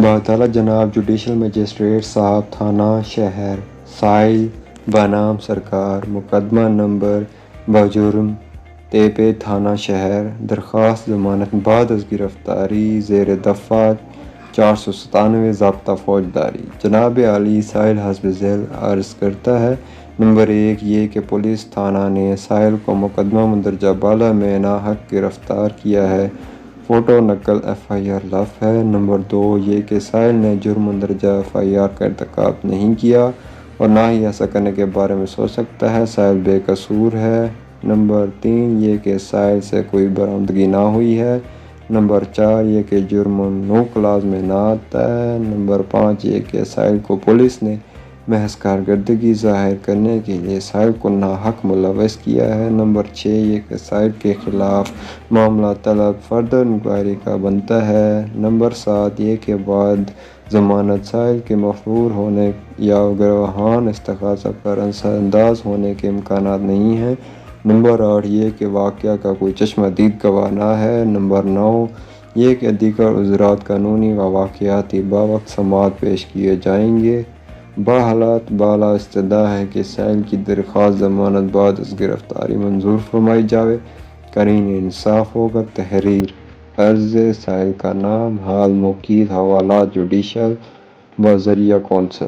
باطالہ جناب judicial magistrate صاحب تھانہ شہر ساحل بنام سرکار مقدمہ نمبر بجرم تیپے تھانہ شہر درخواست ضمانت بعد از گرفتاری زیر دفعہ 497 ضابطہ فوجداری جناب عالی ساحل حسب ذیل عرض کرتا ہے۔ نمبر 1 یہ کہ پولیس تھانہ نے ساحل کو مقدمہ مندرجہ بالا میں ناحق گرفتار کیا ہے، فوٹو نقل FIR لاف ہے۔ نمبر 2 یہ کہ ساحل نے جرم مندرجہ FIR کا ارتکاب نہیں کیا اور نہ ہی ایسا کرنے کے بارے میں سوچ سکتا ہے، ساحل بے قصور ہے۔ نمبر 3 یہ کہ ساحل سے کوئی برآمدگی نہ ہوئی ہے۔ نمبر 4 یہ کہ جرم نو کلاز میں نہ آتا ہے۔ نمبر 5 یہ کہ ساحل کو پولیس نے محض کارکردگی ظاہر کرنے کے لیے ساحل کو ناحق ملوث کیا ہے۔ نمبر 6 یہ کہ ساحل کے خلاف معاملہ طلب فردر انکوائری کا بنتا ہے۔ نمبر 7 یہ کہ بعد ضمانت ساحل کے مفرور ہونے یا گواہان استغاثہ پر اثر انداز ہونے کے امکانات نہیں ہیں۔ نمبر 8 یہ کہ واقعہ کا کوئی چشمہ دید گواہ نہ ہے۔ نمبر 9 یہ کہ دیگر عذرات قانونی و واقعاتی باوقت سماعت پیش کیے جائیں گے۔ بحالات بالا استدعا ہے کہ ساحل کی درخواست ضمانت بعد از گرفتاری منظور فرمائی جاوے۔ قرین انصاف ہوگا۔ تحریر عرض ساحل کا نام، حال، موقع، حوالات جوڈیشل و ذریعہ کونسل۔